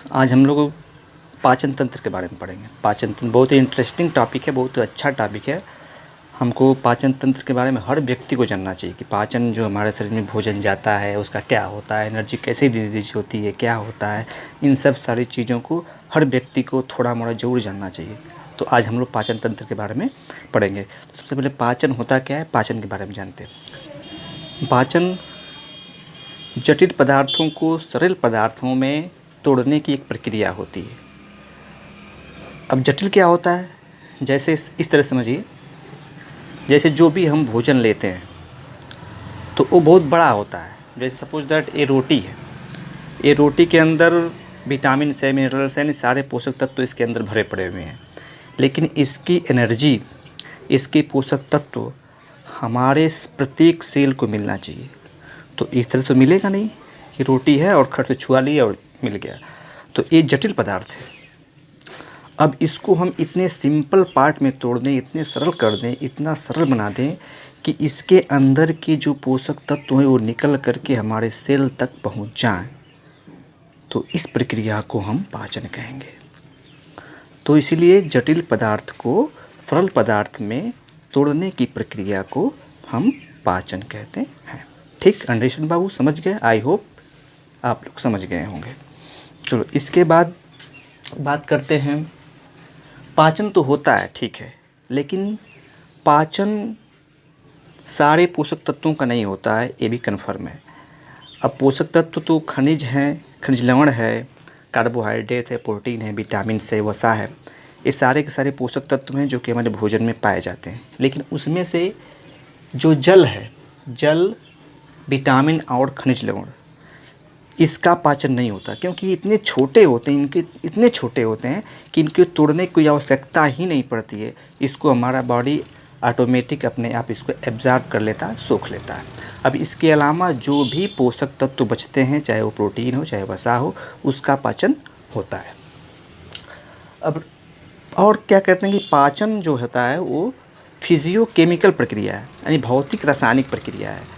आज हम लोग पाचन तंत्र के बारे में पढ़ेंगे। पाचन तंत्र बहुत ही इंटरेस्टिंग टॉपिक है, बहुत अच्छा टॉपिक है। हमको पाचन तंत्र के बारे में हर व्यक्ति को जानना चाहिए कि पाचन जो हमारे शरीर में भोजन जाता है उसका क्या होता है, एनर्जी कैसे रिलीज होती है, क्या होता है, इन सब सारी चीज़ों को हर व्यक्ति को थोड़ा मोड़ा ज़रूर जानना चाहिए। तो आज हम लोग पाचन तंत्र के बारे में पढ़ेंगे। तो सबसे पहले पाचन होता क्या है, पाचन के बारे में जानते हैं। पाचन जटिल पदार्थों को सरल पदार्थों में तोड़ने की एक प्रक्रिया होती है। अब जटिल क्या होता है, जैसे इस तरह समझिए, जैसे जो भी हम भोजन लेते हैं तो वो बहुत बड़ा होता है। जैसे सपोज दैट ये रोटी है, ये रोटी के अंदर विटामिन से, मिनरल्स यानी सारे पोषक तत्व इसके अंदर भरे पड़े हुए हैं, लेकिन इसकी एनर्जी, इसके पोषक तत्व हमारे प्रत्येक सेल को मिलना चाहिए। तो इस तरह तो मिलेगा नहीं कि रोटी है और खट से छुआ लिया और मिल गया। तो ये जटिल पदार्थ है। अब इसको हम इतने सिंपल पार्ट में तोड़ दें, इतने सरल कर दें, इतना सरल बना दें कि इसके अंदर के जो पोषक तत्व हैं वो निकल करके हमारे सेल तक पहुंच जाएं। तो इस प्रक्रिया को हम पाचन कहेंगे। तो इसीलिए जटिल पदार्थ को सरल पदार्थ में तोड़ने की प्रक्रिया को हम पाचन कहते हैं। ठीक, अंडरस्टैंड बाबू, समझ गए? आई होप आप लोग समझ गए होंगे। चलो इसके बाद बात करते हैं। पाचन तो होता है, ठीक है, लेकिन पाचन सारे पोषक तत्वों का नहीं होता है, ये भी कन्फर्म है। अब पोषक तत्व तो खनिज हैं, खनिज लवण है, कार्बोहाइड्रेट है, प्रोटीन है, विटामिन से, वसा है, ये सारे के सारे पोषक तत्व हैं जो कि हमारे भोजन में पाए जाते हैं। लेकिन उसमें से जो जल है, जल, विटामिन और खनिज लवण, इसका पाचन नहीं होता, क्योंकि इतने छोटे होते हैं, इनके इतने छोटे होते हैं कि इनके तोड़ने की कोई आवश्यकता ही नहीं पड़ती है। इसको हमारा बॉडी ऑटोमेटिक अपने आप इसको एब्जॉर्ब कर लेता है, सोख लेता है। अब इसके अलावा जो भी पोषक तत्व बचते हैं, चाहे वो प्रोटीन हो चाहे वसा हो, उसका पाचन होता है। अब और क्या कहते हैं कि पाचन जो होता है वो फिजियोकेमिकल प्रक्रिया है, यानी भौतिक रासायनिक प्रक्रिया है।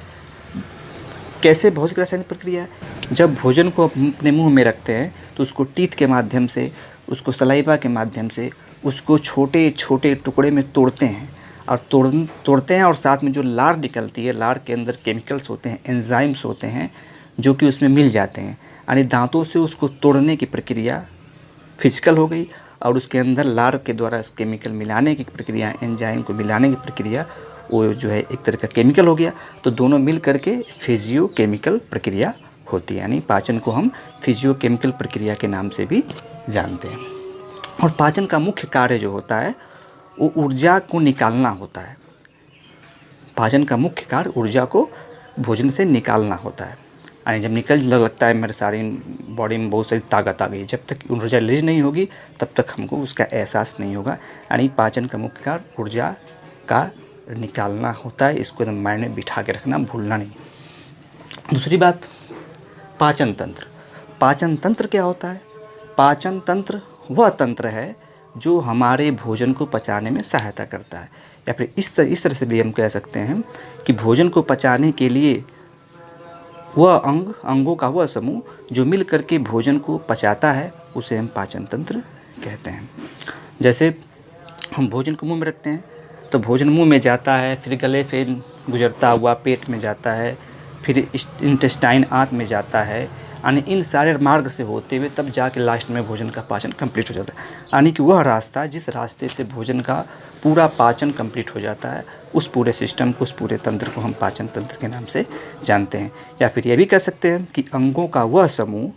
कैसे भौतिक रासायनिक प्रक्रिया है? जब भोजन को अपने मुंह में रखते हैं तो उसको टीथ के माध्यम से, उसको सलाइवा के माध्यम से, उसको छोटे छोटे टुकड़े में तोड़ते हैं और तोड़ते हैं और साथ में जो लार निकलती है, लार के अंदर केमिकल्स होते हैं, एंजाइम्स होते हैं जो कि उसमें मिल जाते हैं। यानी दांतों से उसको तोड़ने की प्रक्रिया फिजिकल हो गई और उसके अंदर लार के द्वारा केमिकल मिलाने की प्रक्रिया, एंजाइम को मिलाने की प्रक्रिया, वो जो है एक तरह का केमिकल हो गया। तो दोनों मिल करके फिजियोकेमिकल प्रक्रिया होती है, यानी पाचन को हम फिजियोकेमिकल प्रक्रिया के नाम से भी जानते हैं। और पाचन का मुख्य कार्य जो होता है वो ऊर्जा को निकालना होता है। पाचन का मुख्य कार्य ऊर्जा को भोजन से निकालना होता है। यानी जब निकल लगता है मेरे सारी बॉडी में बहुत सारी ताकत आ गई, जब तक ऊर्जा रिलीज नहीं होगी तब तक हमको उसका एहसास नहीं होगा। यानी पाचन का मुख्य कार्य ऊर्जा का निकालना होता है। इसको एकदम माइंड में बिठा के रखना, भूलना नहीं। दूसरी बात, पाचन तंत्र। पाचन तंत्र क्या होता है? पाचन तंत्र वह तंत्र है जो हमारे भोजन को पचाने में सहायता करता है, या फिर इस तरह से भी हम कह सकते हैं कि भोजन को पचाने के लिए वह अंगों का वह समूह जो मिल करके भोजन को पचाता है, उसे हम पाचन तंत्र कहते हैं। जैसे हम भोजन को मुंह में रखते हैं तो भोजन मुंह में जाता है, फिर गले से गुजरता हुआ पेट में जाता है, फिर इंटेस्टाइन आंत में जाता है। यानी इन सारे मार्ग से होते हुए तब जाके लास्ट में भोजन का पाचन कंप्लीट हो जाता है। यानी कि वह रास्ता, जिस रास्ते से भोजन का पूरा पाचन कंप्लीट हो जाता है, उस पूरे सिस्टम को, उस पूरे तंत्र को हम पाचन तंत्र के नाम से जानते हैं। या फिर यह भी कह सकते हैं कि अंगों का वह समूह,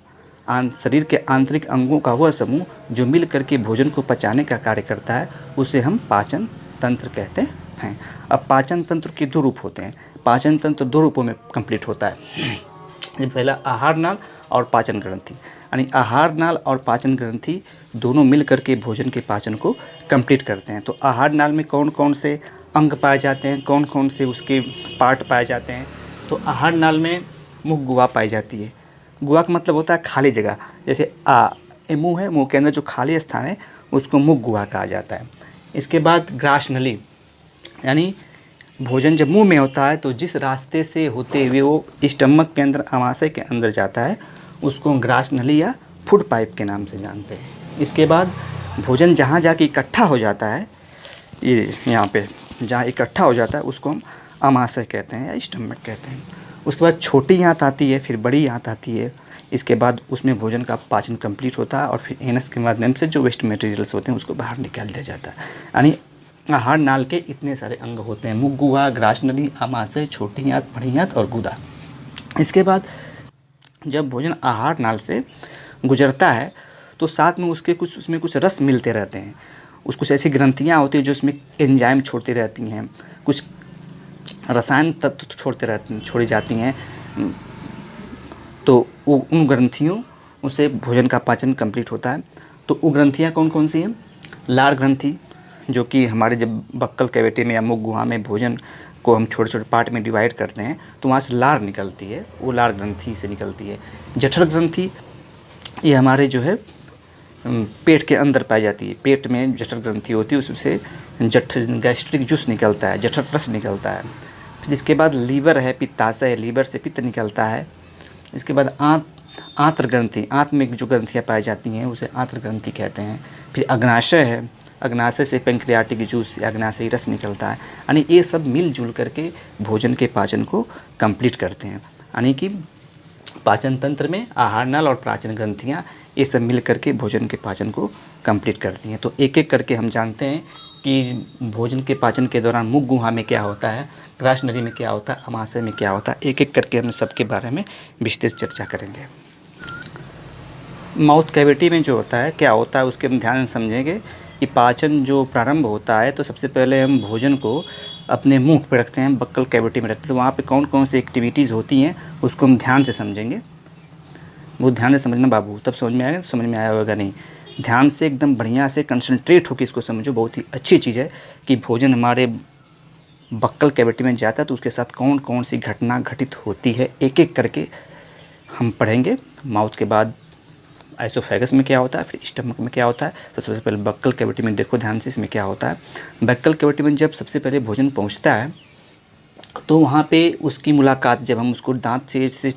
शरीर के आंतरिक अंगों का वह समूह जो मिल करके भोजन को पचाने का कार्य करता है, उसे हम पाचन तंत्र कहते हैं। अब पाचन तंत्र के दो रूप होते हैं। पाचन तंत्र दो रूपों में कंप्लीट होता है। पहला आहार नाल और पाचन ग्रंथि। यानी आहार नाल और पाचन ग्रंथि दोनों मिल करके भोजन के पाचन को कंप्लीट करते हैं। तो आहार नाल में कौन कौन से अंग पाए जाते हैं, कौन कौन से उसके पार्ट पाए जाते हैं? तो आहार नाल में मुख गुहा पाई जाती है। गुहा का मतलब होता है खाली जगह। जैसे मुंह है, मुंह के अंदर जो खाली स्थान है उसको मुख गुहा कहा जाता है। इसके बाद ग्रास नली, यानी भोजन जब मुंह में होता है तो जिस रास्ते से होते हुए वो स्टमक के अंदर, आमाशय के अंदर जाता है, उसको ग्रास नली या फूड पाइप के नाम से जानते हैं। इसके बाद भोजन जहाँ जाके इकट्ठा हो जाता है, ये यहाँ पे जहाँ इकट्ठा हो जाता है उसको हम अमाशय कहते हैं या स्टमक कहते हैं। उसके बाद छोटी आंत आती है, फिर बड़ी आंत आती है। इसके बाद उसमें भोजन का पाचन कंप्लीट होता है और फिर एनस के माध्यम से जो वेस्ट मटेरियल्स होते हैं उसको बाहर निकाल दिया जाता है। यानी आहार नाल के इतने सारे अंग होते हैं, मुख, गुहा, ग्रासनली, अमाशय, छोटी आंत, बड़ी आंत और गुदा। इसके बाद जब भोजन आहार नाल से गुजरता है तो साथ में उसमें कुछ रस मिलते रहते हैं। कुछ ऐसी ग्रंथियाँ होती हैं जो उसमें एंजाइम छोड़ती रहती हैं, कुछ रसायन तत्व छोड़ी जाती हैं। तो उन ग्रंथियों उसे भोजन का पाचन कंप्लीट होता है। तो वो ग्रंथियाँ कौन कौन सी हैं? लार ग्रंथि, जो कि हमारे जब बक्कल कैविटी में या मुख गुहा में भोजन को हम छोटे छोटे पार्ट में डिवाइड करते हैं तो वहाँ से लार निकलती है, वो लार ग्रंथि से निकलती है। जठर ग्रंथि, ये हमारे जो है पेट के अंदर पाई जाती है। पेट में जठर ग्रंथि होती है, उससे गैस्ट्रिक जूस निकलता है, जठर रस निकलता है। फिर इसके बाद लीवर है, पित्ताशय है, लीवर से पित्त निकलता है। इसके बाद आंत्र ग्रंथि, आंत में जो ग्रंथियाँ पाई जाती हैं उसे आंत्र ग्रंथि कहते हैं। फिर अग्नाशय है, अग्नाशय से पेंक्रियाटिक जूस या अग्नाशयी रस निकलता है। यानी ये सब मिलजुल करके भोजन के पाचन को कंप्लीट करते हैं। यानी कि पाचन तंत्र में आहार नल और पाचन ग्रंथियाँ ये सब मिल करके भोजन के पाचन को कंप्लीट करती हैं। तो एक एक करके हम जानते हैं कि भोजन के पाचन के दौरान मुख गुहा में क्या होता है, ग्रासनली में क्या होता है, अमाशय में क्या होता है। एक एक करके हम सबके बारे में विस्तृत चर्चा करेंगे। माउथ कैविटी में जो होता है क्या होता है उसके हम ध्यान से समझेंगे कि पाचन जो प्रारंभ होता है तो सबसे पहले हम भोजन को अपने मुंह पे रखते हैं, बक्कल कैविटी में रखते हैं। तो वहाँ पे कौन कौन सी एक्टिविटीज़ होती हैं उसको हम ध्यान से समझेंगे। वो ध्यान से समझना बाबू, तब समझ में आएगा, समझ में आया होगा नहीं। ध्यान से एकदम बढ़िया से कंसंट्रेट होकर इसको समझो। बहुत ही अच्छी चीज़ है कि भोजन हमारे बक्कल कैविटी में जाता है तो उसके साथ कौन कौन सी घटना घटित होती है एक एक करके हम पढ़ेंगे। माउथ के बाद आइसोफेगस में क्या होता है, फिर स्टमक में क्या होता है। तो सबसे पहले बक्कल कैविटी में देखो ध्यान से, इसमें क्या होता है। बक्कल कैविटी में जब सबसे पहले भोजन पहुंचता है तो वहाँ पे उसकी मुलाकात, जब हम उसको दांत से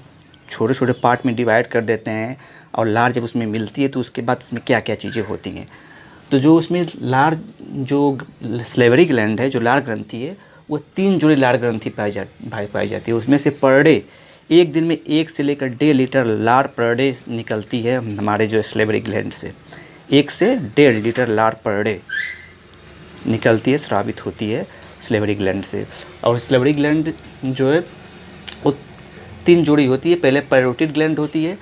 छोटे छोटे पार्ट में डिवाइड कर देते हैं और लार जब उसमें मिलती है तो उसके बाद उसमें क्या क्या चीज़ें होती हैं। तो जो उसमें लार, जो स्लेवरी ग्लैंड है, जो लार ग्रंथि है, वो 3 जोड़ी लार ग्रंथि पाई जाती है। उसमें से पर डे एक दिन में 1 से लेकर 1.5 लीटर लार पर डे निकलती है हमारे जो स्लेवरी ग्लैंड से। 1 से 1.5 लीटर लार पर डे निकलती है, स्रावित होती है स्लेवरी ग्लैंड से। और स्लेवरी ग्लैंड जो है वो 3 जोड़ी होती है। पहले पैरोटिड ग्लैंड होती है।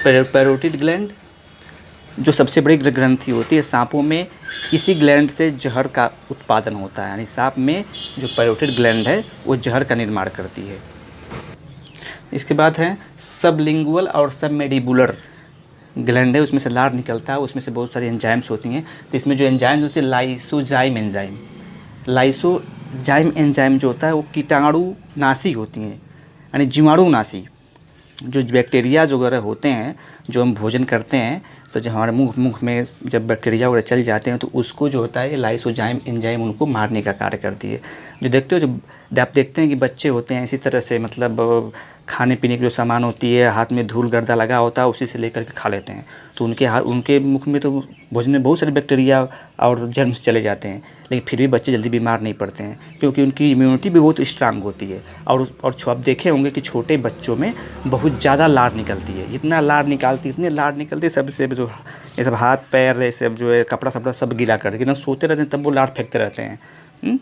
पैरोटिड ग्लैंड जो सबसे बड़ी ग्रंथि होती है सांपों में, इसी ग्लैंड से जहर का उत्पादन होता है। यानी सांप में जो पैरोटिड ग्लैंड है वो जहर का निर्माण करती है। इसके बाद है सबलिंगुअल और सबमेंडिबुलर ग्लैंड है, उसमें से लार निकलता है। उसमें से बहुत सारी एंजाइम्स होती हैं। तो इसमें जो एंजाइम्स होती है लाइसोजाइम एंजाइम, लाइसोजाइम एंजाइम जो होता है वो कीटाणुनाशी होती हैं, यानी जीवाणुनाशी। जो बैक्टीरिया वगैरह होते हैं जो हम भोजन करते हैं तो जब हमारे मुंह में जब बैक्टीरिया वगैरह चल जाते हैं तो उसको जो होता है लाइसोजाइम एंजाइम उनको मारने का कार्य करती है। जो देखते हो, जो आप देखते हैं कि बच्चे होते हैं इसी तरह से, मतलब खाने पीने की जो सामान होती है, हाथ में धूल गर्दा लगा होता है, उसी से लेकर के खा लेते हैं। तो उनके मुख में तो भोजन में बहुत सारे बैक्टीरिया और जर्म्स चले जाते हैं, लेकिन फिर भी बच्चे जल्दी बीमार नहीं पड़ते हैं क्योंकि उनकी इम्यूनिटी भी बहुत स्ट्रांग होती है। और आप देखे होंगे कि छोटे बच्चों में बहुत ज़्यादा लार निकलती है। इतने लार निकलती है सबसे, जो ये सब हाथ पैर ये सब जो है कपड़ा सपड़ा सब गीला कर देते हैं। सोते रहते हैं तब वो लार फेंकते रहते हैं,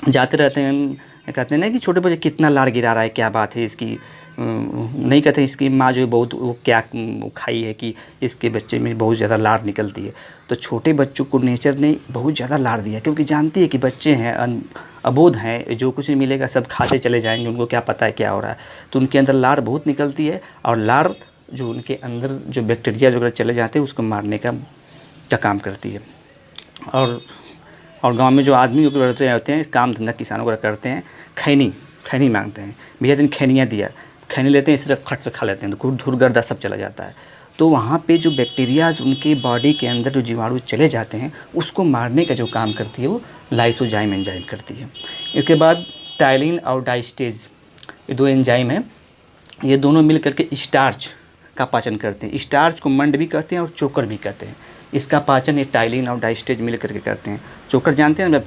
जाते रहते हैं, कहते हैं ना कि छोटे बच्चे कितना लार गिरा रहा है, क्या बात है इसकी। नहीं कहते इसकी माँ जो बहुत वो क्या खाई है कि इसके बच्चे में बहुत ज़्यादा लार निकलती है। तो छोटे बच्चों को नेचर ने बहुत ज़्यादा लार दिया क्योंकि जानती है कि बच्चे हैं, अबोध हैं, जो कुछ भी मिलेगा सब खाते चले जाएंगे, उनको क्या पता है क्या हो रहा है। तो उनके अंदर लार बहुत निकलती है और लार जो उनके अंदर जो बैक्टीरिया वगैरह चले जाते हैं उसको मारने का काम करती है। और गांव में जो आदमी होते हैं काम धंधा किसानों वगैरह करते हैं, खैनी मांगते हैं, भैया दिन खैनियाँ दिया, खैनी लेते हैं, सिर्फ खट से खा लेते हैं तो धूल गर्दा सब चला जाता है। तो वहाँ पे जो बैक्टीरियाज उनके बॉडी के अंदर जो जीवाणु चले जाते हैं उसको मारने का जो काम करती है वो लाइसोजाइम एंजाइम करती है। इसके बाद टाइलिन और डाइस्टेज, ये 2 एंजाइम हैं, ये दोनों मिल करके स्टार्च का पाचन करते हैं। स्टार्च को मंड भी कहते हैं और चोकर भी कहते हैं। इसका पाचन ये टाइलिन और डाइस्टेज मिल करके करते हैं। चोकर जानते हैं, जब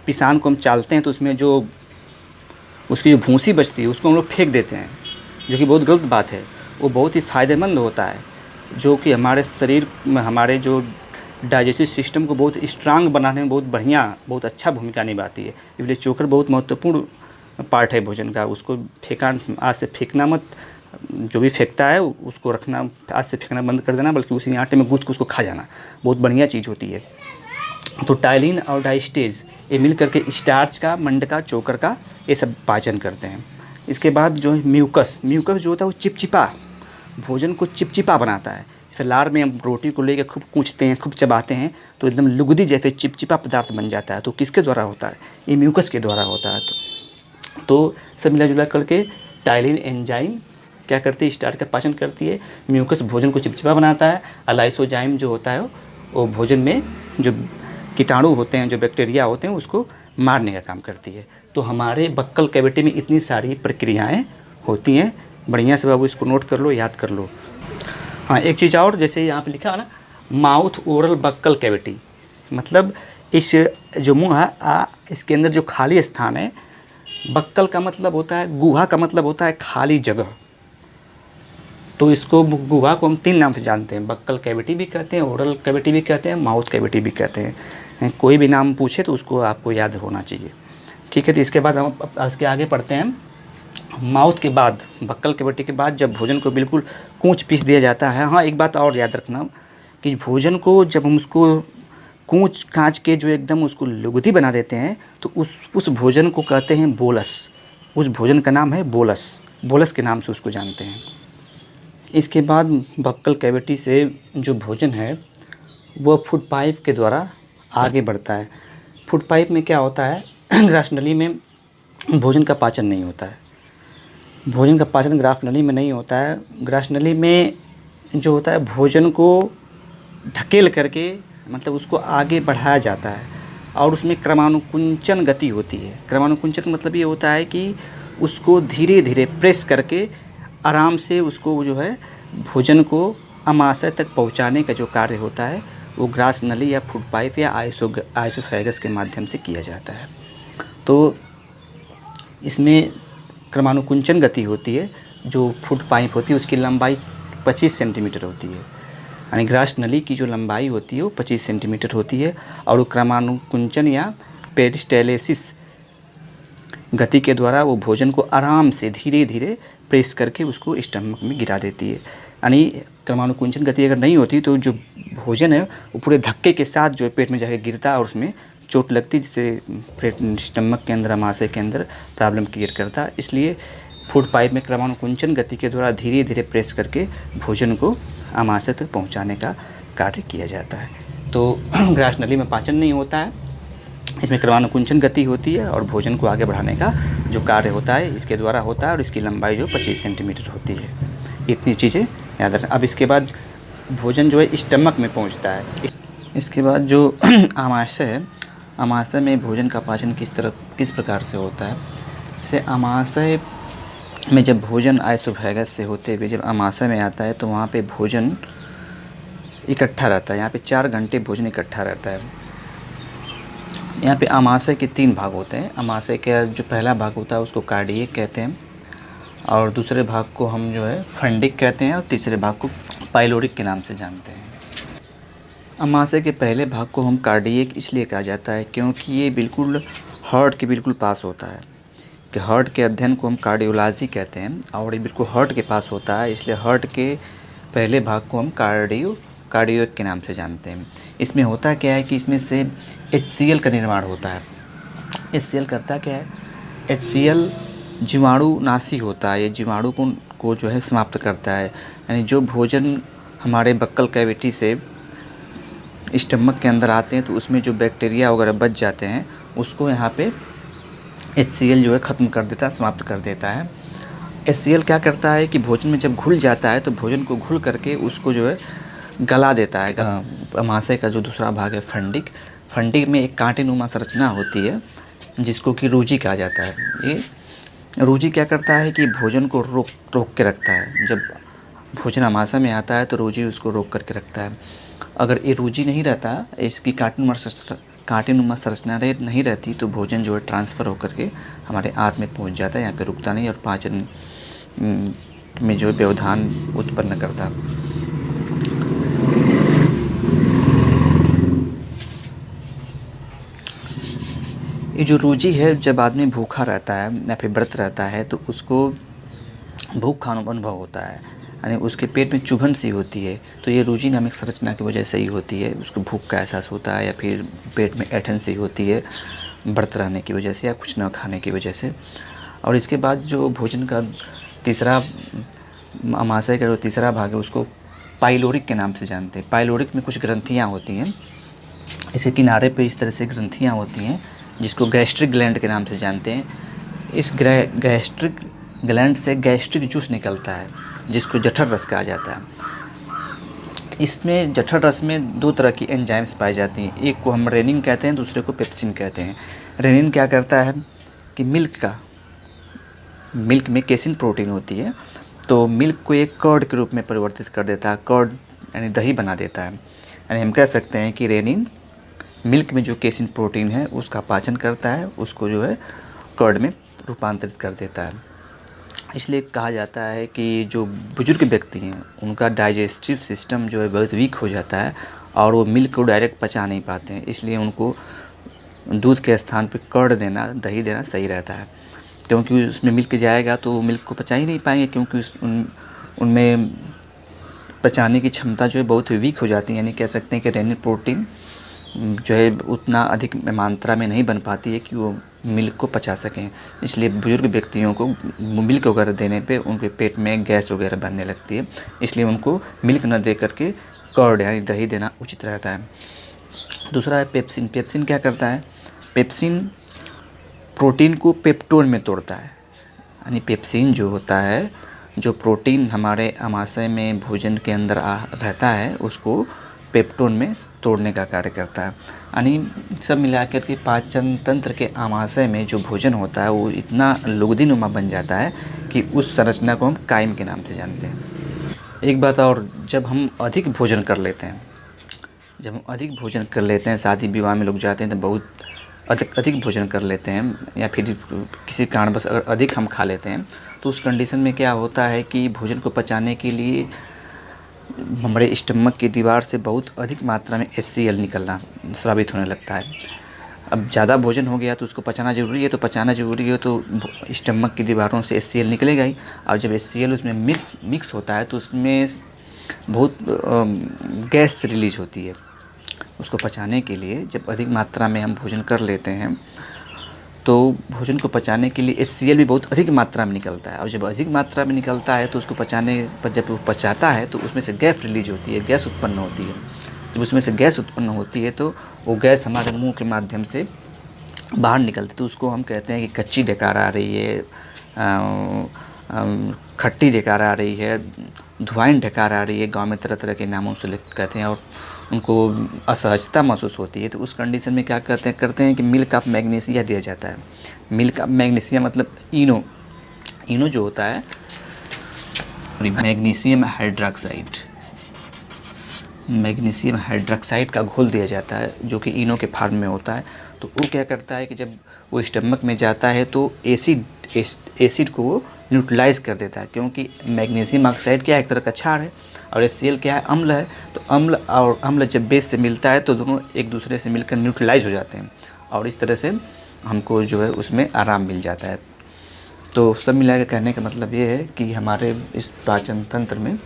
पिसान को हम चालते हैं तो उसमें जो उसकी जो भूसी बचती है उसको हम लोग फेंक देते हैं, जो कि बहुत गलत बात है। वो बहुत ही फ़ायदेमंद होता है, जो कि हमारे शरीर में हमारे जो डाइजेस्टिव सिस्टम को बहुत स्ट्रांग बनाने में बहुत बढ़िया, बहुत अच्छा भूमिका निभाती है। इसलिए चोकर बहुत महत्वपूर्ण पार्ट है भोजन का। उसको फेंका, आज से फेंकना मत, जो भी फेंकता है उसको रखना, आज से फेंकना बंद कर देना, बल्कि उसी आटे में गूँथ के उसको खा जाना, बहुत बढ़िया चीज़ होती है। तो टाइलिन और डाइस्टेज ये मिल करके स्टार्च का, मंड का, चोकर का ये सब पाचन करते हैं। इसके बाद जो है म्यूकस जो होता है वो चिपचिपा, भोजन को चिपचिपा बनाता है। फिर लार में हम रोटी को लेकर खूब कूचते हैं, खूब चबाते हैं तो एकदम लुगदी जैसे चिपचिपा पदार्थ बन जाता है। तो किसके द्वारा होता है? ये म्यूकस के द्वारा होता है। तो सब मिला जुला करके टाइलिन एंजाइम क्या करती है? स्टार्च का पाचन करती है। म्यूकस भोजन को चिपचिपा बनाता है। लाइसोजाइम जो होता है वो भोजन में जो कीटाणु होते हैं, जो बैक्टीरिया होते हैं, उसको मारने का काम करती है। तो हमारे बक्कल कैविटी में इतनी सारी प्रक्रियाएं होती हैं। बढ़िया से बाबू इसको नोट कर लो, याद कर लो। हाँ, एक चीज़ और, जैसे यहाँ पे लिखा है ना, माउथ ओरल बक्कल कैविटी, मतलब इस जो मुंह है इसके अंदर जो खाली स्थान है, बक्कल का मतलब होता है, गुहा का मतलब होता है खाली जगह। तो इसको गुहा को हम 3 नाम से जानते हैं। बक्कल कैविटी भी कहते हैं, ओरल कैविटी भी कहते हैं, माउथ कैविटी भी कहते हैं। कोई भी नाम पूछे तो उसको आपको याद होना चाहिए। ठीक है, तो इसके बाद हम इसके आगे पढ़ते हैं। माउथ के बाद, बक्कल कैविटी के बाद जब भोजन को बिल्कुल कूच पीस दिया जाता है। हाँ, एक बात और याद रखना कि भोजन को जब हम उसको कूच काँच के जो एकदम उसको लुगदी बना देते हैं तो उस भोजन को कहते हैं बोलस। उस भोजन का नाम है बोलस। बोलस के नाम से उसको जानते हैं। इसके बाद बक्कल कैविटी से जो भोजन है वो फूड पाइप के द्वारा आगे बढ़ता है। फूड पाइप में क्या होता है? ग्रास नली में भोजन का पाचन नहीं होता है। भोजन का पाचन ग्रास नली में नहीं होता है। ग्रास नली में जो होता है भोजन को ढकेल करके, मतलब उसको आगे बढ़ाया जाता है और उसमें क्रमानुकुंचन गति होती है। क्रमानुकुंचन मतलब ये होता है कि उसको धीरे धीरे प्रेस करके आराम से उसको जो है भोजन को अमाशय तक पहुंचाने का जो कार्य होता है वो ग्रास नली या फूड पाइप या आइसोफेगस के माध्यम से किया जाता है। तो इसमें क्रमानुकुंचन गति होती है। जो फूड पाइप होती है उसकी लंबाई 25 सेंटीमीटर होती है, यानी ग्रास नली की जो लंबाई होती है वो 25 सेंटीमीटर होती है। और वो क्रमानुकुंचन या पेरिस्टालसिस गति के द्वारा वो भोजन को आराम से धीरे धीरे प्रेस करके उसको स्टमक में गिरा देती है। यानी क्रमानुकुंचन गति अगर नहीं होती तो जो भोजन है वो पूरे धक्के के साथ जो पेट में जाकर गिरता है और उसमें चोट लगती, जिससे स्टमक के अंदर, अमाशय के अंदर प्रॉब्लम क्रिएट करता है। इसलिए फूड पाइप में क्रमानुकुंचन गति के द्वारा धीरे धीरे प्रेस करके भोजन को अमाशय तक पहुँचाने का कार्य किया जाता है। तो ग्रास नली में पाचन नहीं होता है, इसमें क्रमानुकुंचन गति होती है और भोजन को आगे बढ़ाने का जो कार्य होता है इसके द्वारा होता है और इसकी लंबाई जो 25 सेंटीमीटर होती है। इतनी चीज़ें याद रखना। अब इसके बाद भोजन जो है स्टमक में पहुंचता है। इसके बाद जो आमाशय है, आमाशय में भोजन का पाचन किस प्रकार से होता है? जैसे आमाशय में जब भोजन आइसोफेगस से होते हुए जब आमाशय में आता है तो वहाँ पे भोजन इकट्ठा रहता है। यहाँ पे 4 घंटे भोजन इकट्ठा रहता है। यहाँ पे आमाशय के 3 भाग होते हैं। आमाशय का जो पहला भाग होता है उसको कार्डियक कहते हैं, और दूसरे भाग को हम जो है फंडिक कहते हैं, और तीसरे भाग को पाइलोरिक के नाम से जानते हैं। आमाशय के पहले भाग को हम कार्डियक इसलिए कहा जाता है क्योंकि ये बिल्कुल हार्ट के बिल्कुल पास होता है, कि हार्ट के अध्ययन को हम कार्डियोलॉजी कहते हैं और ये बिल्कुल हार्ट के पास होता है, इसलिए हार्ट के पहले भाग को हम कार्डियक के नाम से जानते हैं। इसमें होता क्या है कि इसमें से HCl का निर्माण होता है। HCl करता क्या है? HCl जीवाणुनाशी होता है। ये जीवाणु को जो है समाप्त करता है। यानी जो भोजन हमारे बक्कल कैविटी से स्टमक के अंदर आते हैं तो उसमें जो बैक्टीरिया वगैरह बच जाते हैं उसको यहाँ पे HCl जो है ख़त्म कर देता है, समाप्त कर देता है। HCl क्या करता है कि भोजन में जब घुल जाता है तो भोजन को घुल करके उसको जो है गला देता है। आमाशय का जो दूसरा भाग है फंडिक में एक कांटेनुमा संरचना होती है जिसको कि रूजी कहा जाता है। ये रूजी क्या करता है कि भोजन को रोक के रखता है। जब भोजन आमाशय में आता है तो रोजी उसको रोक करके रखता है। अगर ये रोजी नहीं रहता, इसकी कांटेनुमा संरचना नहीं रहती, तो भोजन जो है ट्रांसफ़र होकर के हमारे आंत में पहुंच जाता है, यहाँ पे रुकता नहीं और पाचन में जो है व्यवधान उत्पन्न करता। ये जो रोजी है, जब आदमी भूखा रहता है या फिर व्रत रहता है तो उसको भूख का अनुभव होता है, यानी उसके पेट में चुभन सी होती है, तो ये रोजी नामक संरचना की वजह से ही होती है। उसको भूख का एहसास होता है या फिर पेट में ऐंठन सी होती है व्रत रहने की वजह से या कुछ न खाने की वजह से। और इसके बाद जो भोजन का तीसरा अमाशय का जो तीसरा भाग है उसको पाइलोरिक के नाम से जानते हैं। पाइलोरिक में कुछ ग्रंथियाँ होती हैं, इसके किनारे पे इस तरह से ग्रंथियाँ होती हैं जिसको गैस्ट्रिक ग्लैंड के नाम से जानते हैं। इस गैस्ट्रिक ग्लैंड से गैस्ट्रिक जूस निकलता है जिसको जठर रस कहा जाता है। इसमें जठर रस में दो तरह की एंजाइम्स पाई जाती हैं, एक को हम रेनिन कहते हैं, दूसरे को पेप्सिन कहते हैं। रेनिन क्या करता है कि मिल्क में केसिन प्रोटीन होती है, तो मिल्क को एक कर्ड के रूप में परिवर्तित कर देता है, कर्ड यानी दही बना देता है। यानी हम कह सकते हैं कि रेनिन मिल्क में जो केसिन प्रोटीन है उसका पाचन करता है, उसको जो है कर्ड में रूपांतरित कर देता है। इसलिए कहा जाता है कि जो बुजुर्ग व्यक्ति हैं उनका डाइजेस्टिव सिस्टम जो है बहुत वीक हो जाता है और वो मिल्क को डायरेक्ट पचा नहीं पाते हैं, इसलिए उनको दूध के स्थान पर कर्ड देना, दही देना सही रहता है। क्योंकि उसमें मिल्क जाएगा तो मिल्क को पचा ही नहीं पाएंगे, क्योंकि उनमें पचाने की क्षमता जो है बहुत वीक हो जाती है। यानी कह सकते हैं कि रेनिन प्रोटीन जो है उतना अधिक मात्रा में नहीं बन पाती है कि वो मिल्क को पचा सकें। इसलिए बुजुर्ग व्यक्तियों को मिल्क वगैरह देने पे उनके पेट में गैस वगैरह बनने लगती है, इसलिए उनको मिल्क न दे करके कर्ड यानी दही देना उचित रहता है। दूसरा है पेप्सिन। पेप्सिन क्या करता है? पेप्सिन प्रोटीन को पेप्टोन में तोड़ता है। यानी पेप्सिन जो होता है, जो प्रोटीन हमारे आमाशय में भोजन के अंदर रहता है, उसको पेप्टोन में तोड़ने का कार्य करता है। यानी सब मिलाकर के पाचन तंत्र के आमाशय में जो भोजन होता है वो इतना लुगदीनुमा बन जाता है कि उस संरचना को हम काइम के नाम से जानते हैं। एक बात और, जब हम अधिक भोजन कर लेते हैं, शादी विवाह में लोग जाते हैं तो बहुत अधिक भोजन कर लेते हैं, या फिर किसी कारणवश अगर अधिक हम खा लेते हैं, तो उस कंडीशन में क्या होता है कि भोजन को पचाने के लिए हमारे स्टमक की दीवार से बहुत अधिक मात्रा में HCl निकलना स्रावित होने लगता है। अब ज़्यादा भोजन हो गया तो उसको पचाना ज़रूरी है, तो स्टमक की दीवारों से HCl निकलेगा ही। और जब HCl उसमें मिक्स होता है तो उसमें बहुत गैस रिलीज होती है। उसको पचाने के लिए जब अधिक मात्रा में हम भोजन कर लेते हैं तो भोजन को पचाने के लिए HCl भी बहुत अधिक मात्रा में निकलता है, और जब अधिक मात्रा में निकलता है तो उसको पचाने पर जब वो पचाता है तो उसमें से गैस रिलीज होती है, गैस उत्पन्न होती है। जब उसमें से गैस उत्पन्न होती है तो वो गैस हमारे मुंह के माध्यम से बाहर निकलती है, तो उसको हम कहते हैं कि कच्ची डकार आ रही है, खट्टी डकार आ रही है, धुआं डकार आ रही है, गाँव में तरह तरह के नामों से कहते हैं, और उनको असहजता महसूस होती है। तो उस कंडीशन में क्या करते हैं कि मिल्क ऑफ मैग्नीशिया दिया जाता है। मिल्क ऑफ मैग्नीशिया मतलब इनो जो होता है, मैग्नीशियम हाइड्रॉक्साइड का घोल दिया जाता है जो कि इनो के फॉर्म में होता है। तो वो क्या करता है कि जब वो स्टमक में जाता है तो एसिड को वो न्यूट्रलाइज कर देता है, क्योंकि मैग्नीशियम ऑक्साइड क्या है, एक तरह का क्षार है, और HCl क्या है, अम्ल है। तो अम्ल जब बेस से मिलता है तो दोनों एक दूसरे से मिलकर न्यूट्रलाइज हो जाते हैं, और इस तरह से हमको जो है उसमें आराम मिल जाता है। तो सब मिला के कहने का मतलब ये है कि हमारे इस पाचन तंत्र में,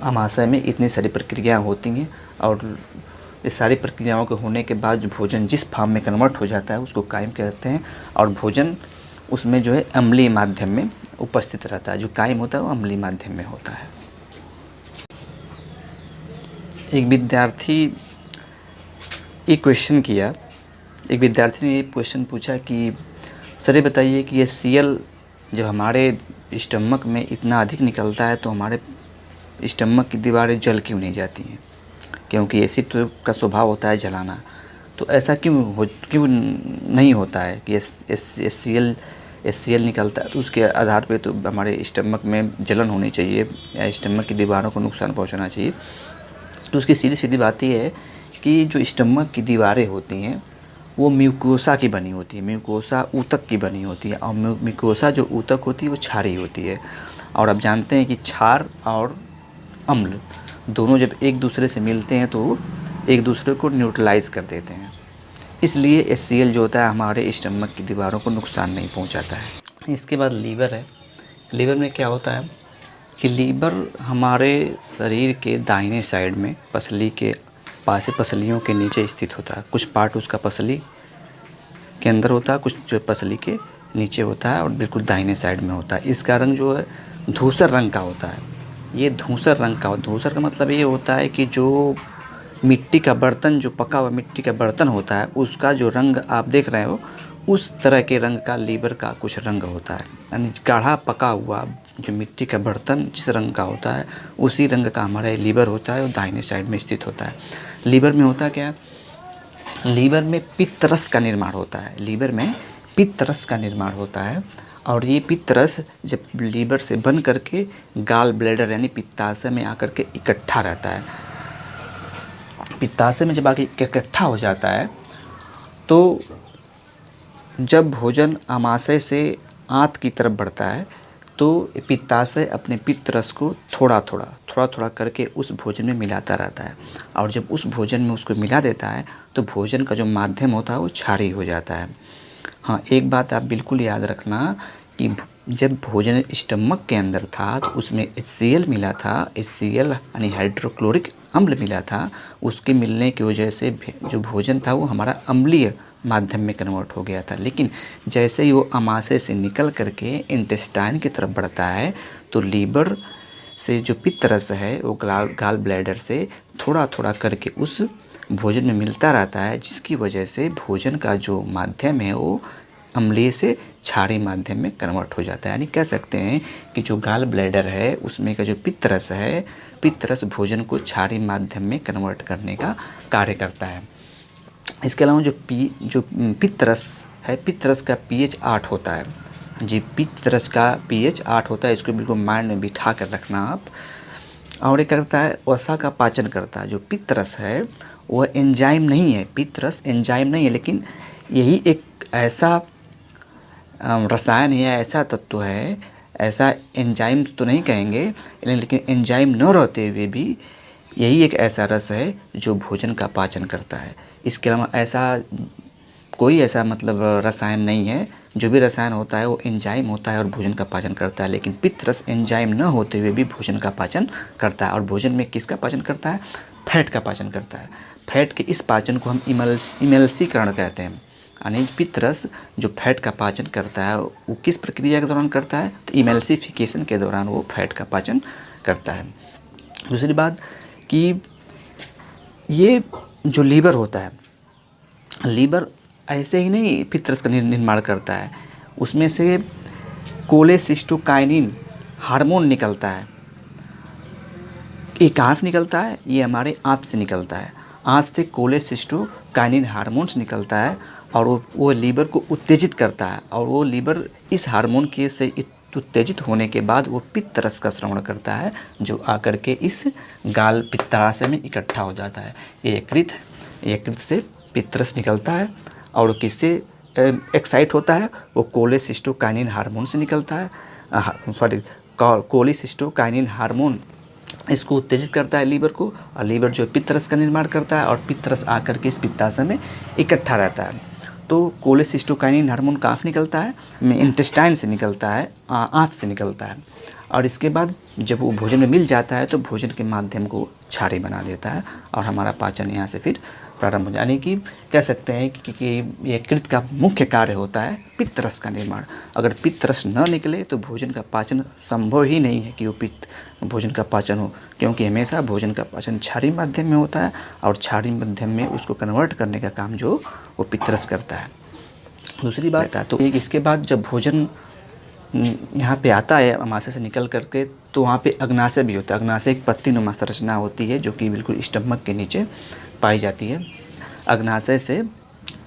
आमाशय में इतनी सारी प्रक्रियाएँ होती हैं, और इस सारी प्रक्रियाओं के होने के बाद जो भोजन जिस फॉर्म में कन्वर्ट हो जाता है उसको काइम कहते हैं, और भोजन उसमें जो है अम्लीय माध्यम में उपस्थित रहता है। जो काइम होता है वो अम्लीय माध्यम में होता है। एक विद्यार्थी ने ये क्वेश्चन पूछा कि सर ये बताइए कि HCl जब हमारे स्टमक में इतना अधिक निकलता है तो हमारे स्टमक की दीवारें जल क्यों नहीं जाती हैं? क्योंकि एसिड का स्वभाव होता है जलाना, तो ऐसा क्यों नहीं होता है कि HCl HCl निकलता है, तो उसके आधार पे तो हमारे स्टमक में जलन होनी चाहिए या स्टमक की दीवारों को नुकसान पहुंचाना चाहिए। तो उसकी सीधी सीधी बात ये है कि जो स्टमक की दीवारें होती हैं वो म्यूकोसा की बनी होती है, म्यूकोसा ऊतक की बनी होती है, और म्यूकोसा जो ऊतक होती है वो क्षारीय होती है। और आप जानते हैं कि क्षार और अम्ल दोनों जब एक दूसरे से मिलते हैं तो एक दूसरे को न्यूट्रलाइज कर देते हैं, इसलिए HCl जो होता है हमारे स्टमक की दीवारों को नुकसान नहीं पहुंचाता है। इसके बाद लीवर है। लीवर में क्या होता है कि लीवर हमारे शरीर के दाहिने साइड में पसली के पास, पसलियों के नीचे स्थित होता है। कुछ पार्ट उसका पसली के अंदर होता है, कुछ जो पसली के नीचे होता है और बिल्कुल दाहिने साइड में होता है। इसका रंग जो है धूसर रंग का होता है। ये धूसर रंग का, धूसर का मतलब ये होता है कि जो मिट्टी का बर्तन, जो पका हुआ मिट्टी का बर्तन होता है उसका जो रंग आप देख रहे हो उस तरह के रंग का लीवर का कुछ रंग होता है। यानी गाढ़ा पका हुआ जो मिट्टी का बर्तन जिस रंग का होता है उसी रंग का हमारा लीवर होता है और दाहिने साइड में स्थित होता है। लीवर में होता क्या, लीवर में पित्तरस का निर्माण होता है। लीवर में पित्तरस का निर्माण होता है और ये पित्तरस जब लीवर से बन करके गाल ब्लैडर यानी पित्ताशय में आकर के इकट्ठा रहता है। पित्ताशय में जब आके इकट्ठा हो जाता है तो जब भोजन आमाशय से आंत की तरफ बढ़ता है तो पित्ताशय अपने पित्तरस को थोड़ा थोड़ा करके उस भोजन में मिलाता रहता है, और जब उस भोजन में उसको मिला देता है तो भोजन का जो माध्यम होता है वो क्षारीय हो जाता है। हाँ, एक बात आप बिल्कुल याद रखना कि जब भोजन स्टमक के अंदर था तो उसमें HCl मिला था, HCl यानी हाइड्रोक्लोरिक अम्ल मिला था। उसके मिलने की वजह से जो भोजन था वो हमारा अम्लीय माध्यम में कन्वर्ट हो गया था। लेकिन जैसे ही वो आमाशय से निकल करके इंटेस्टाइन की तरफ बढ़ता है तो लीवर से जो पित्तरस है वो गाल ब्लैडर से थोड़ा करके उस भोजन में मिलता रहता है, जिसकी वजह से भोजन का जो माध्यम है वो अम्लीय से क्षारीय माध्यम में कन्वर्ट हो जाता है। यानी कह सकते हैं कि जो गाल ब्लैडर है उसमें का जो पित्तरस है, पित्तरस भोजन को क्षारीय माध्यम में कन्वर्ट करने का कार्य करता है। इसके अलावा जो पित्तरस है, पित्तरस का pH 8 होता है जी, पित्तरस का pH 8 होता है। इसको बिल्कुल माइंड में बिठा कर रखना आप। और ये करता है वसा का पाचन करता है। जो पित्तरस है वह एंजाइम नहीं है, पित्तरस एंजाइम नहीं है, लेकिन यही एक ऐसा रसायन है, ऐसा तत्व है, ऐसा एंजाइम तो नहीं कहेंगे लेकिन एंजाइम न रहते हुए भी यही एक ऐसा रस है जो भोजन का पाचन करता है। इसके अलावा ऐसा कोई ऐसा मतलब रसायन नहीं है। जो भी रसायन होता है वो एंजाइम होता है और भोजन का पाचन करता है, लेकिन पित्तरस एंजाइम न होते हुए भी भोजन का पाचन करता है। और भोजन में किसका पाचन करता है? फैट का पाचन करता है। फैट के इस पाचन को हम इमल्सीकरण कहते हैं। यानी पित्तरस जो फैट का पाचन करता है वो किस प्रक्रिया के दौरान करता है? तो इमल्सिफिकेशन के दौरान वो फैट का पाचन करता है। दूसरी बात कि ये जो लीवर होता है, लीवर ऐसे ही नहीं पित्तरस का निर्माण करता है, उसमें से कोलेसिस्टोकाइनिन हार्मोन निकलता है। ये कहाँ से निकलता है? ये हमारे आंत से निकलता है। आंत से कोलेसिस्टोकाइनिन हार्मोन्स निकलता है और वो लीवर को उत्तेजित करता है, और वो लीवर इस हार्मोन के से उत्तेजित होने के बाद वो पित्तरस का स्रावण करता है, जो आकर के इस गाल पित्ताशय में इकट्ठा हो जाता है। ये यकृत है, यकृत से पित्तरस निकलता है और किससे एक्साइट होता है? वो कोलेसिस्टोकाइनिन हार्मोन से निकलता है। कोलेसिस्टोकाइनिन हार्मोन इसको उत्तेजित करता है लीवर को, और लीवर जो पित्तरस का निर्माण करता है और पित्तरस आकर के इस पित्ताशय में इकट्ठा रहता है। तो कोलेसिस्टोकाइनिन हार्मोन कहाँ से निकलता है? इंटेस्टाइन से निकलता है, आंत से निकलता है। और इसके बाद जब वो भोजन में मिल जाता है तो भोजन के माध्यम को क्षारीय बना देता है और हमारा पाचन यहाँ से फिर प्रारंभ हो जाने की कह सकते हैं कि यकृत का मुख्य कार्य होता है पित्तरस का निर्माण। अगर पित्तरस न निकले तो भोजन का पाचन संभव ही नहीं है कि वो भोजन का पाचन हो, क्योंकि हमेशा भोजन का पाचन क्षारीय माध्यम में होता है और क्षारीय माध्यम में उसको कन्वर्ट करने का काम जो वो पित्तरस करता है। दूसरी बात है तो इसके बाद जब भोजन यहाँ पे आता है आमाशय से निकल करके तो वहाँ पे अग्नाशय भी होता है। अग्नाशय एक पत्तीनुमा संरचना होती है जो कि बिल्कुल स्टमक के नीचे पाई जाती है। अग्नाशय से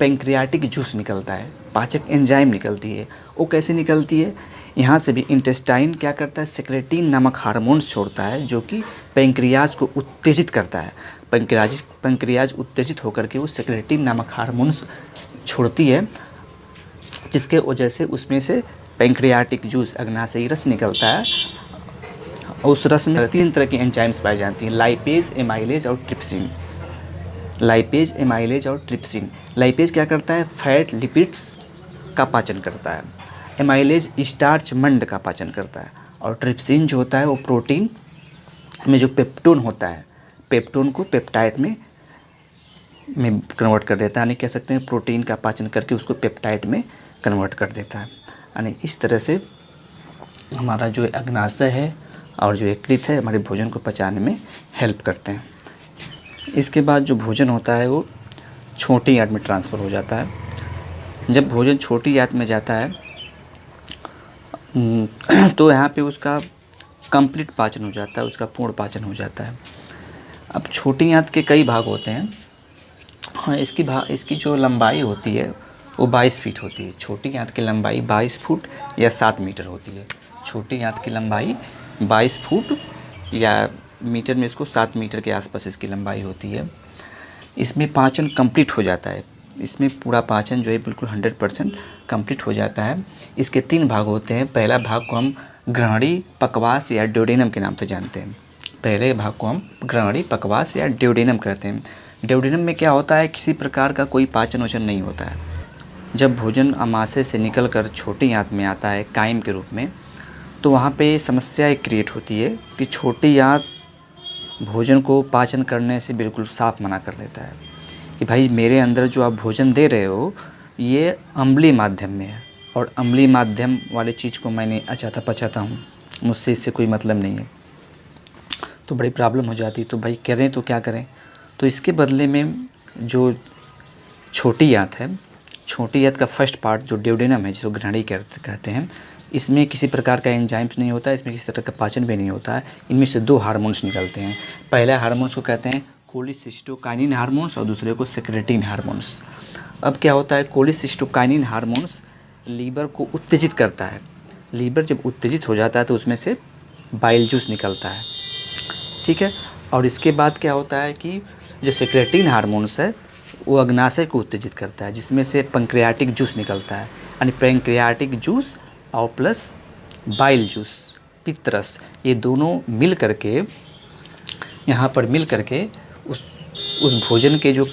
पैंक्रियाटिक जूस निकलता है, पाचक एंजाइम निकलती है। वो कैसे निकलती है? यहाँ से भी इंटेस्टाइन क्या करता है, सेक्रेटिन नामक हार्मोन्स छोड़ता है जो कि पैंक्रियाज को उत्तेजित करता है। पैंक्रियाज उत्तेजित होकर के वो सेक्रेटिन नामक हार्मोन्स छोड़ती है, जिसके वजह से उसमें से पैंक्रियाटिक जूस, अग्नाशयी रस निकलता है। उस रस में 3 तरह की एंजाइम्स पाई जाती हैं, लाइपेज, एमाइलेज और ट्रिप्सिन। लाइपेज, एमाइलेज और ट्रिप्सिन। लाइपेज क्या करता है, फैट लिपिड्स का पाचन करता है। एमाइलेज स्टार्च मंड का पाचन करता है। और ट्रिप्सिन जो होता है वो प्रोटीन में जो पेप्टोन होता है, पेप्टोन को पेप्टाइड में कन्वर्ट कर देता है, यानी कह सकते हैं प्रोटीन का पाचन करके उसको पेप्टाइड में कन्वर्ट कर देता है। यानी इस तरह से हमारा जो अग्नाशय है और जो यकृत है हमारे भोजन को पचाने में हेल्प करते हैं। इसके बाद जो भोजन होता है वो छोटी आंत में ट्रांसफ़र हो जाता है। जब भोजन छोटी आंत में जाता है तो यहाँ पे उसका कंप्लीट पाचन हो जाता है, उसका पूर्ण पाचन हो जाता है। अब छोटी आंत के कई भाग होते हैं। हाँ, इसकी जो लंबाई होती है वो 22 फीट होती है। छोटी आंत की लंबाई 22 फुट या 7 मीटर होती है। छोटी आंत की लंबाई 22 फुट या मीटर में इसको 7 मीटर के आसपास इसकी लंबाई होती है। इसमें पाचन कंप्लीट हो जाता है, इसमें पूरा पाचन जो है बिल्कुल 100% कंप्लीट हो जाता है। इसके 3 भाग होते हैं। पहला भाग को हम ग्रहणी, पकवास या ड्यूडेनम के नाम से जानते हैं। पहले भाग को हम ग्रहणी, पकवास या ड्यूडेनम कहते हैं। ड्यूडेनम में क्या होता है, किसी प्रकार का कोई पाचन वाचन नहीं होता है। जब भोजन आमाशय से निकलकर छोटी आंत में आता है काइम के रूप में, तो वहाँ पे समस्या एक क्रिएट होती है कि छोटी आंत भोजन को पाचन करने से बिल्कुल साफ मना कर देता है कि भाई मेरे अंदर जो आप भोजन दे रहे हो ये अम्लीय माध्यम में है और अम्लीय माध्यम वाली चीज़ को मैंने पचाता हूँ, मुझसे इससे कोई मतलब नहीं है। तो बड़ी प्रॉब्लम हो जाती। तो भाई करें तो क्या करें? तो इसके बदले में जो छोटी आंत है, छोटी आंत का फर्स्ट पार्ट जो ड्यूडेनम है, जिसको ग्रहणी कहते हैं, इसमें किसी प्रकार का एंजाइम्स नहीं होता है, इसमें किसी तरह का पाचन भी नहीं होता है। इनमें से 2 हार्मोन्स निकलते हैं। पहला हार्मोन्स को कहते हैं कोलिसिस्टोकाइनिन हार्मोन्स और दूसरे को सेक्रेटिन हार्मोन्स। अब क्या होता है, कोलिसिस्टोकाइनिन हार्मोन्स लीवर को उत्तेजित करता है। लीवर जब उत्तेजित हो जाता है तो उसमें से बाइल जूस निकलता है, ठीक है। और इसके बाद क्या होता है कि जो सेक्रेटिन हार्मोन्स है वो अग्नाशय को उत्तेजित करता है, जिसमें से पैंक्रियाटिक जूस निकलता है। यानी पैंक्रियाटिक जूस और प्लस बाइल जूस, पित्तरस, ये दोनों मिल करके यहाँ पर मिल करके उस भोजन के जो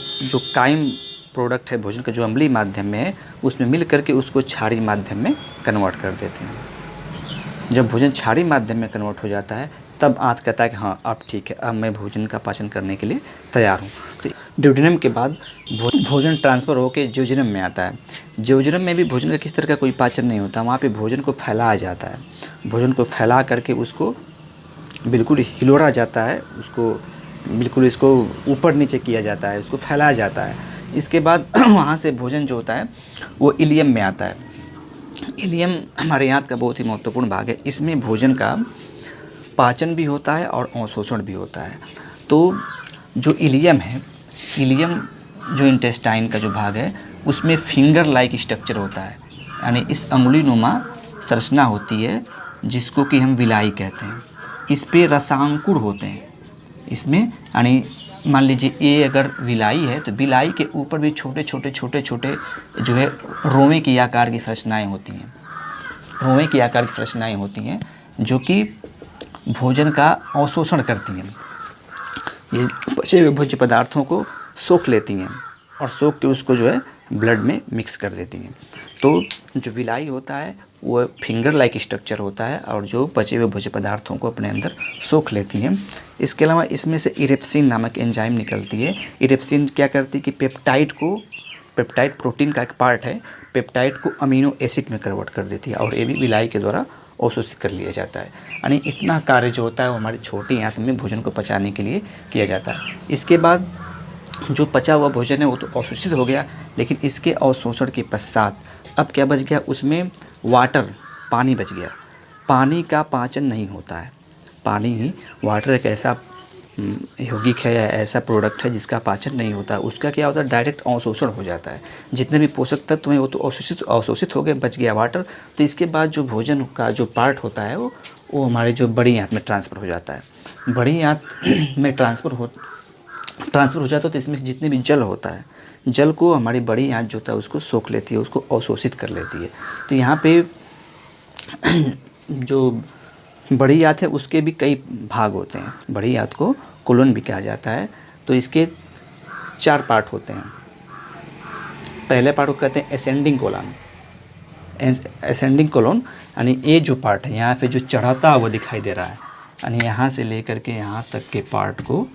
काइम प्रोडक्ट है, भोजन का जो अम्लीय माध्यम में है, उसमें मिल करके उसको क्षारीय माध्यम में कन्वर्ट कर देते हैं। जब भोजन क्षारीय माध्यम में कन्वर्ट हो जाता है तब आंत कहता है कि हाँ अब ठीक है, अब मैं भोजन का पाचन करने के लिए तैयार हूँ। तो ड्यूडेनम के बाद भोजन ट्रांसफ़र होकर ज्योजेनम में आता है। ज्योजेनम में भी भोजन का किस तरह का कोई पाचन नहीं होता, वहाँ पे भोजन को फैलाया जाता है। भोजन को फैला करके उसको बिल्कुल हिलोड़ा जाता है, उसको बिल्कुल इसको ऊपर नीचे किया जाता है, उसको फैलाया जाता है। इसके बाद वहाँ से भोजन जो होता है वो इलियम में आता है। इलियम हमारे आंत का बहुत ही महत्वपूर्ण भाग है। इसमें भोजन का पाचन भी होता है और अवशोषण भी होता है। तो जो इलियम है, इलियम जो इंटेस्टाइन का जो भाग है उसमें फिंगर लाइक स्ट्रक्चर होता है, यानी इस अंगुली नुमा संरचना होती है जिसको कि हम विलाई कहते हैं। इस पे रसांकुर होते हैं इसमें, यानी मान लीजिए ये अगर विलाई है तो विलाई के ऊपर भी छोटे छोटे जो है रोवे की आकार की संरचनाएँ होती हैं। रोवे की आकार की संरचनाएँ होती हैं जो कि भोजन का अवशोषण करती हैं। ये बचे हुए भोज्य पदार्थों को सोख लेती हैं और सोख के उसको जो है ब्लड में मिक्स कर देती हैं। तो जो विलाई होता है वो फिंगर लाइक स्ट्रक्चर होता है और जो बचे हुए भोज्य पदार्थों को अपने अंदर सोख लेती हैं। इसके अलावा इसमें से इरेप्सिन नामक एंजाइम निकलती है। इरेप्सिन क्या करती है कि पेप्टाइड प्रोटीन का एक पार्ट है, पेप्टाइड को अमीनो एसिड में कन्वर्ट कर देती है और ये भी विलाई के द्वारा अवशोषित कर लिया जाता है। यानी इतना कार्य जो होता है वो हमारी छोटी आंत में भोजन को पचाने के लिए किया जाता है। इसके बाद जो पचा हुआ भोजन है वो तो अवशोषित हो गया, लेकिन इसके अवशोषण के पश्चात अब क्या बच गया, उसमें पानी बच गया। पानी का पाचन नहीं होता है। वाटर एक ऐसा यौगिक है या ऐसा प्रोडक्ट है जिसका पाचन नहीं होता, उसका क्या होता है, डायरेक्ट अवशोषण हो जाता है। जितने भी पोषक तत्व हैं वो तो अवशोषित हो गए, बच गया वाटर। तो इसके बाद जो भोजन का जो पार्ट होता है वो हमारे जो बड़ी आंत में ट्रांसफ़र हो जाता है। बड़ी आंत में ट्रांसफ़र हो जाता है तो इसमें जितने भी जल होता है, जल को हमारी बड़ी आंत जो होता है उसको सोख लेती है, उसको अवशोषित कर लेती है। तो यहाँ पे जो बड़ी आंत है उसके भी कई भाग होते हैं। बड़ी आंत को कोलन भी कहा जाता है। तो इसके 4 पार्ट होते हैं। पहले पार्ट को कहते हैं असेंडिंग कोलन। असेंडिंग कोलन यानी ये जो पार्ट है यहाँ पे जो चढ़ाता हुआ दिखाई दे रहा है, यानी यहाँ से लेकर के यहाँ तक के पार्ट को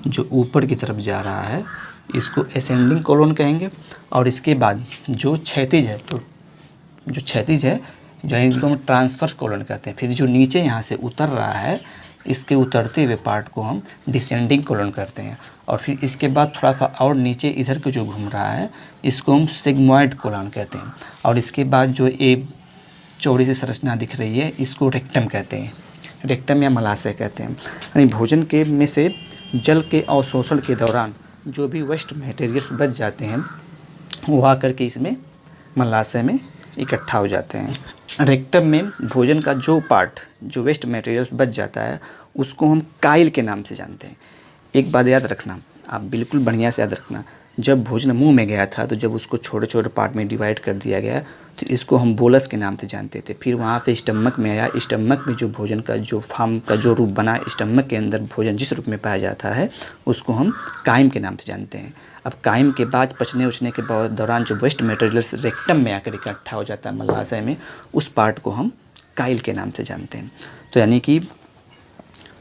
जो ऊपर की तरफ जा रहा है इसको असेंडिंग कोलन कहेंगे। और इसके बाद जो क्षैतिज है, तो जो क्षैतिज है जो इनको हम ट्रांसवर्स कोलन कहते हैं। फिर जो नीचे यहाँ से उतर रहा है इसके उतरते हुए पार्ट को हम डिसेंडिंग कोलन करते हैं। और फिर इसके बाद थोड़ा सा और नीचे इधर को जो घूम रहा है इसको हम सिग्मॉइड कोलन कहते हैं। और इसके बाद जो ये चौड़ी सी संरचना दिख रही है इसको रेक्टम कहते हैं, रेक्टम या मलाशय कहते हैं। यानी भोजन के में से जल के अवशोषण के दौरान जो भी वेस्ट मटेरियल्स बच जाते हैं वो आकर के इसमें मलाशय में इकट्ठा हो जाते हैं। रेक्टम में भोजन का जो पार्ट, जो वेस्ट मटेरियल्स बच जाता है उसको हम काइल के नाम से जानते हैं। एक बात याद रखना, आप बिल्कुल बढ़िया से याद रखना, जब भोजन मुंह में गया था तो जब उसको छोटे छोटे पार्ट में डिवाइड कर दिया गया तो इसको हम बोलस के नाम से जानते थे। फिर वहाँ पे स्टमक में आया, स्टमक में जो भोजन का जो फॉर्म का जो रूप बना, स्टमक के अंदर भोजन जिस रूप में पाया जाता है उसको हम काइम के नाम से जानते हैं। अब काइम के बाद पचने उचने के दौरान जो वेस्ट मटेरियल्स रेक्टम में आकर इकट्ठा हो जाता है मलाशय में, उस पार्ट को हम काइल के नाम से जानते हैं। तो यानी कि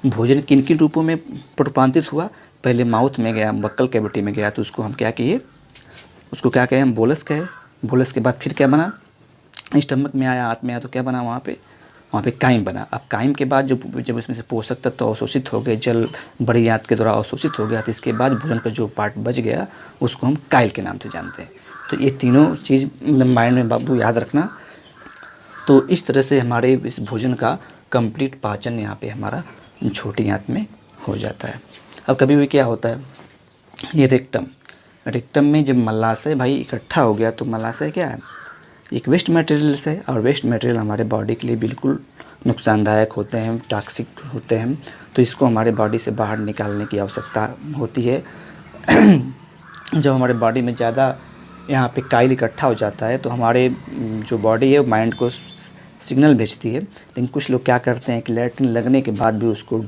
भोजन किन किन रूपों में रूपांतरित हुआ, पहले माउथ में गया, बक्कल कैविटी में गया तो उसको हम क्या किए, उसको क्या कहे, हम बोलस कहे। बोलस के बाद फिर क्या बना, स्टमक में आया, आंत में आया तो क्या बना, वहाँ पे काइम बना। अब काइम के बाद जब उसमें से पोषक तत्व तो अवशोषित हो गए, जल बड़ी आंत के द्वारा अवशोषित हो गया, तो इसके बाद भोजन का जो पार्ट बच गया उसको हम काइल के नाम से जानते हैं। तो ये तीनों चीज़ माइंड में बाबू याद रखना। तो इस तरह से हमारे इस भोजन का कंप्लीट पाचन यहाँ पे हमारा छोटी आंत में हो जाता है। अब कभी भी क्या होता है, ये रेक्टम में जब मलाशय भाई इकट्ठा हो गया तो मलाशय क्या है, एक वेस्ट मटेरियल्स है। और वेस्ट मटेरियल हमारे बॉडी के लिए बिल्कुल नुकसानदायक होते हैं, टॉक्सिक होते हैं। तो इसको हमारे बॉडी से बाहर निकालने की आवश्यकता होती है। जब हमारे बॉडी में ज़्यादा यहाँ पे काइल इकट्ठा हो जाता है तो हमारे जो बॉडी है माइंड को सिग्नल भेजती है। लेकिन कुछ लोग क्या करते हैं कि लैट्रिन लगने के बाद भी उसको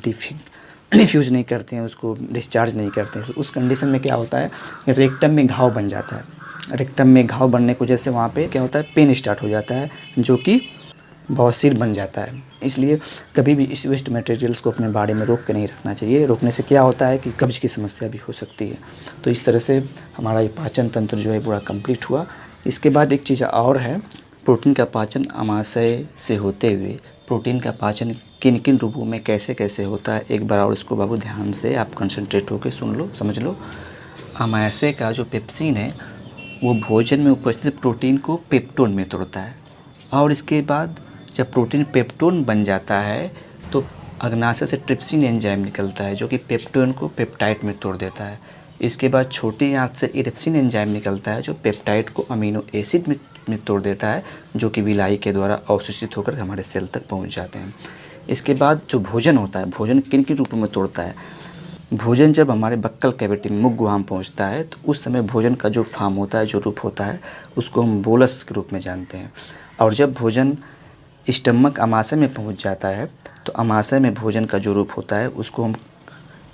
डिफ्यूज़ नहीं करते हैं, उसको डिस्चार्ज नहीं करते हैं। तो उस कंडीशन में क्या होता है, रेक्टम में घाव बन जाता है। रेक्टम में घाव बनने की वजह से वहाँ पे क्या होता है, पेन स्टार्ट हो जाता है जो कि बवासीर बन जाता है। इसलिए कभी भी इस वेस्ट मटेरियल्स को अपने बॉडी में रोक के नहीं रखना चाहिए। रोकने से क्या होता है कि कब्ज़ की समस्या भी हो सकती है। तो इस तरह से हमारा ये पाचन तंत्र जो है पूरा कंप्लीट हुआ। इसके बाद एक चीज़ और है, प्रोटीन का पाचन आमाशय से होते हुए प्रोटीन का पाचन किन किन रूपों में कैसे कैसे होता है, एक बार और इसको बाबू ध्यान से आप कंसंट्रेट होकर सुन लो, समझ लो। आमाशय का जो पेप्सिन है वो भोजन में उपस्थित प्रोटीन को पेप्टोन में तोड़ता है। और इसके बाद जब प्रोटीन पेप्टोन बन जाता है तो अग्नाशय से ट्रिप्सिन एंजाइम निकलता है जो कि पेप्टोन को पेप्टाइड में तोड़ देता है। इसके बाद छोटी आंत से इरिप्सिन एंजाइम निकलता है जो पेप्टाइड को अमीनो एसिड में तोड़ देता है, जो कि विलाई के द्वारा अवशोषित होकर हमारे सेल तक पहुंच जाते हैं। इसके बाद जो भोजन होता है, भोजन किन किन रूपों में तोड़ता है, भोजन जब हमारे बक्कल कैविटी में मुख गुहा में पहुँचता है तो उस समय भोजन का जो फॉर्म होता है, जो रूप होता है, उसको हम बोलस के रूप में जानते हैं। और जब भोजन स्टमक आमाशय में पहुंच जाता है तो आमाशय में भोजन का जो रूप होता है उसको हम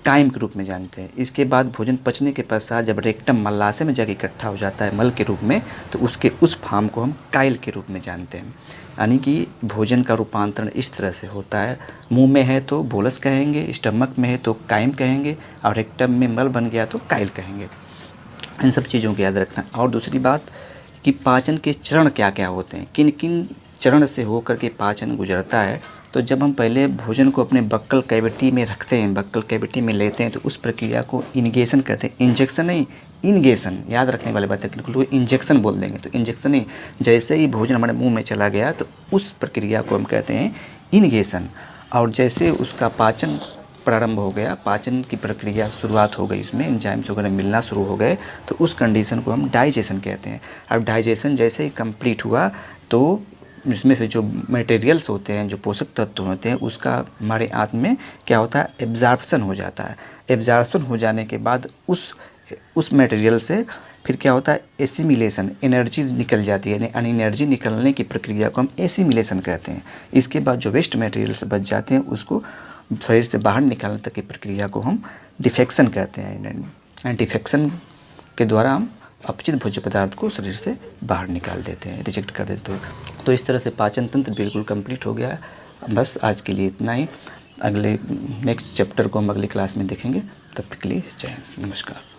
काइम के रूप में जानते हैं। इसके बाद भोजन पचने के पश्चात जब रेक्टम मलाशय में जाकर इकट्ठा हो जाता है मल के रूप में, तो उसके उस फॉर्म को हम काइल के रूप में जानते हैं। यानी कि भोजन का रूपांतरण इस तरह से होता है, मुंह में है तो बोलस कहेंगे, स्टमक में है तो काइम कहेंगे, और रेक्टम में मल बन गया तो काइल कहेंगे। इन सब चीज़ों को याद रखना। और दूसरी बात कि पाचन के चरण क्या क्या होते हैं, किन किन चरण से होकर के पाचन गुजरता है। तो जब हम पहले भोजन को अपने बक्कल कैविटी में रखते हैं, बक्कल कैविटी में लेते हैं, तो उस प्रक्रिया को इनगेशन कहते हैं। इंजेक्शन नहीं, इनगेशन, याद रखने वाली बात है। लोग इंजेक्शन बोल देंगे तो इंजेक्शन नहीं, जैसे ही भोजन हमारे मुंह में चला गया तो उस प्रक्रिया को हम कहते हैं इनगेशन। और जैसे उसका पाचन प्रारंभ हो गया, पाचन की प्रक्रिया शुरुआत हो गई, इसमें एंजाइम्स वगैरह मिलना शुरू हो गए, तो उस कंडीशन को हम डाइजेशन कहते हैं। अब डाइजेशन जैसे ही कंप्लीट हुआ तो इसमें से जो मटेरियल्स होते हैं, जो पोषक तत्व होते हैं, उसका हमारे आंत में क्या होता है, एब्जॉर्प्शन हो जाता है। एब्जॉर्प्शन हो जाने के बाद उस मटेरियल से फिर क्या होता है, एसिमिलेशन, एनर्जी निकल जाती है, यानी एनर्जी निकलने की प्रक्रिया को हम एसिमिलेशन कहते हैं। इसके बाद जो वेस्ट मटेरियल्स बच जाते हैं उसको शरीर से बाहर निकालने तक की प्रक्रिया को हम डिफेक्शन कहते हैं। एंड डिफेक्शन के द्वारा हम अपचित भोज्य पदार्थ को शरीर से बाहर निकाल देते हैं, रिजेक्ट कर देते हैं। तो इस तरह से पाचन तंत्र बिल्कुल कंप्लीट हो गया है। बस आज के लिए इतना ही। अगले नेक्स्ट चैप्टर को हम अगली क्लास में देखेंगे। तब तक के लिए जय हिंद, नमस्कार।